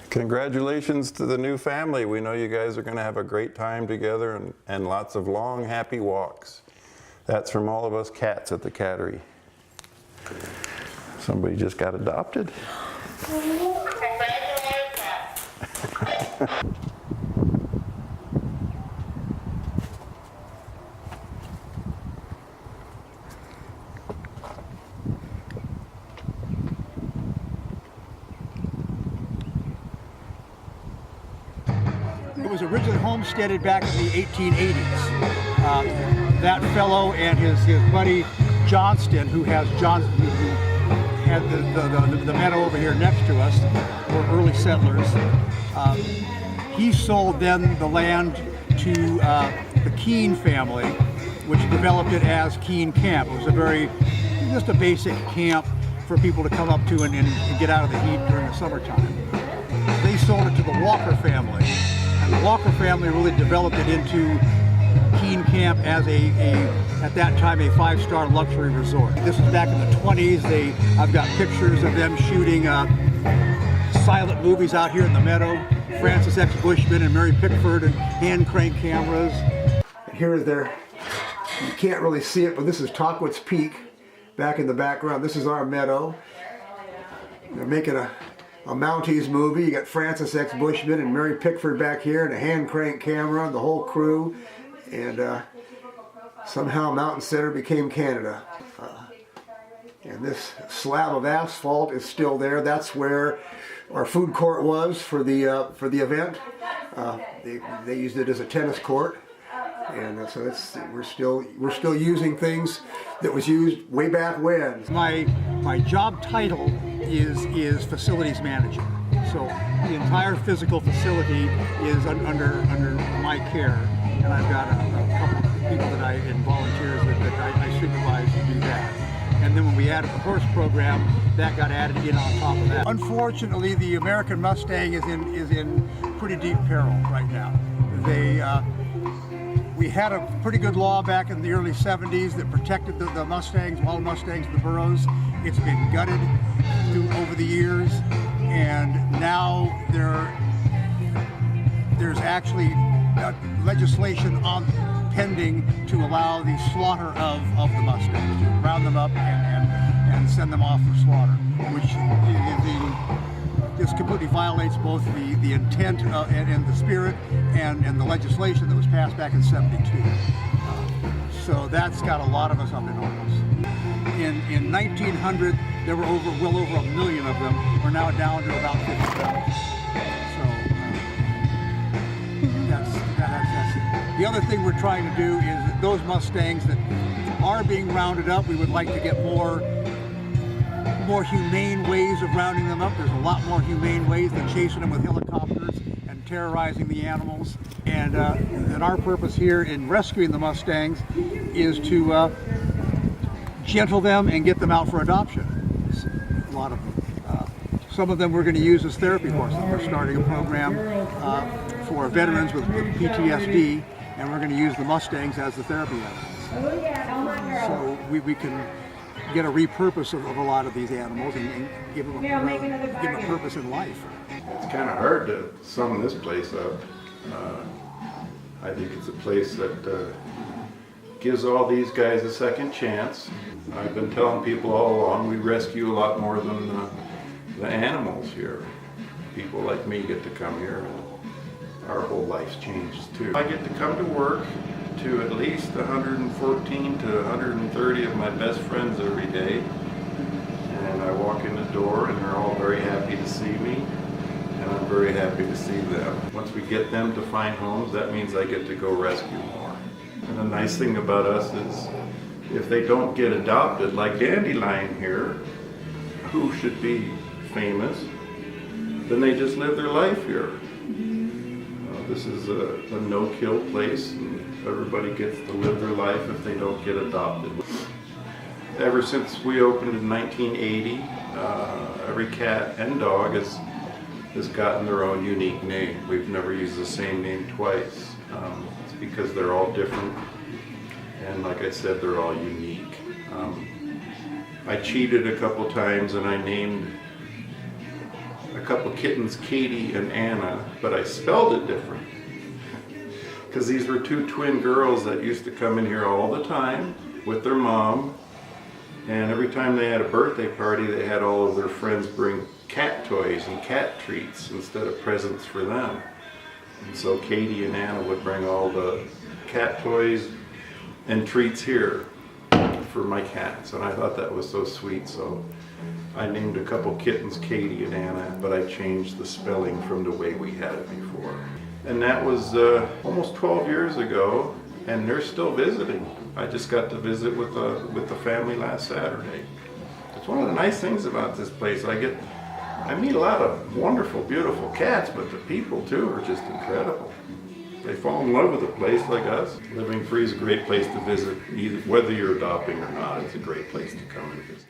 Congratulations to the new family. We know you guys are going to have a great time together and lots of long, happy walks. That's from all of us cats at the cattery. Somebody just got adopted. It was originally homesteaded back in the 1880s. That fellow and his buddy Johnston, who had the meadow over here next to us, were early settlers. He sold then the land to the Keene family, which developed it as Keene Camp. It was just a basic camp for people to come up to and get out of the heat during the summertime. They sold it to the Walker family. The Walker family really developed it into Keene Camp as at that time, a 5-star luxury resort. This was back in the 20s. I've got pictures of them shooting silent movies out here in the meadow. Francis X. Bushman and Mary Pickford and hand crank cameras. And here is you can't really see it, but this is Tockwitz Peak back in the background. This is our meadow. They're making a Mounties movie. You got Francis X. Bushman and Mary Pickford back here and a hand crank camera, the whole crew, and somehow Mountain Center became Canada. And this slab of asphalt is still there. That's where our food court was for the event. They used it as a tennis court, and so we're still using things that was used way back when. My job title is facilities manager. So the entire physical facility is under my care, and I've got a couple of people and volunteers that I supervise to do that. And then when we added the horse program, that got added in on top of that. Unfortunately, the American Mustang is in pretty deep peril right now. We had a pretty good law back in the early 70s that protected the Mustangs, wild Mustangs, the burros. It's been gutted over the years, and now there's actually legislation pending to allow the slaughter of the Mustangs, to round them up and send them off for slaughter, which this completely violates both the intent and the spirit and the legislation that was passed back in '72. So that's got a lot of us up in arms. In 1900, there were well over 1 million of them. We're now down to about 50,000. So that's it. The other thing we're trying to do is that those Mustangs that are being rounded up, we would like to get more humane ways of rounding them up. There's a lot more humane ways than chasing them with helicopters and terrorizing the animals. And our purpose here in rescuing the Mustangs is to gentle them and get them out for adoption. A lot of them. Some of them we're going to use as therapy horses. We're starting a program for veterans with PTSD, and we're going to use the Mustangs as the therapy animals. So we can get a repurpose of a lot of these animals and give them a purpose in life. It's kind of hard to sum this place up. I think it's a place that gives all these guys a second chance. I've been telling people all along, we rescue a lot more than the animals here. People like me get to come here, and our whole life's changed too. I get to come to work to at least 114 to 130 of my best friends every day, and I walk in the door and they're all very happy to see me, and I'm very happy to see them. Once we get them to find homes, that means I get to go rescue more. And the nice thing about us is if they don't get adopted, like Dandelion here, who should be famous, then they just live their life here. This is a no-kill place, and everybody gets to live their life if they don't get adopted. Ever since we opened in 1980, every cat and dog has gotten their own unique name. We've never used the same name twice. It's because they're all different, and like I said, they're all unique. I cheated a couple times and I named a couple kittens Katie and Anna, but I spelled it different. Because these were two twin girls that used to come in here all the time with their mom. And every time they had a birthday party, they had all of their friends bring cat toys and cat treats instead of presents for them. And so Katie and Anna would bring all the cat toys and treats here for my cats. And I thought that was so sweet, so I named a couple kittens Katie and Anna, but I changed the spelling from the way we had it before. And that was almost 12 years ago, and they're still visiting. I just got to visit with the family last Saturday. It's one of the nice things about this place. I meet a lot of wonderful, beautiful cats, but the people too are just incredible. They fall in love with a place like us. Living Free is a great place to visit, whether you're adopting or not. It's a great place to come and visit.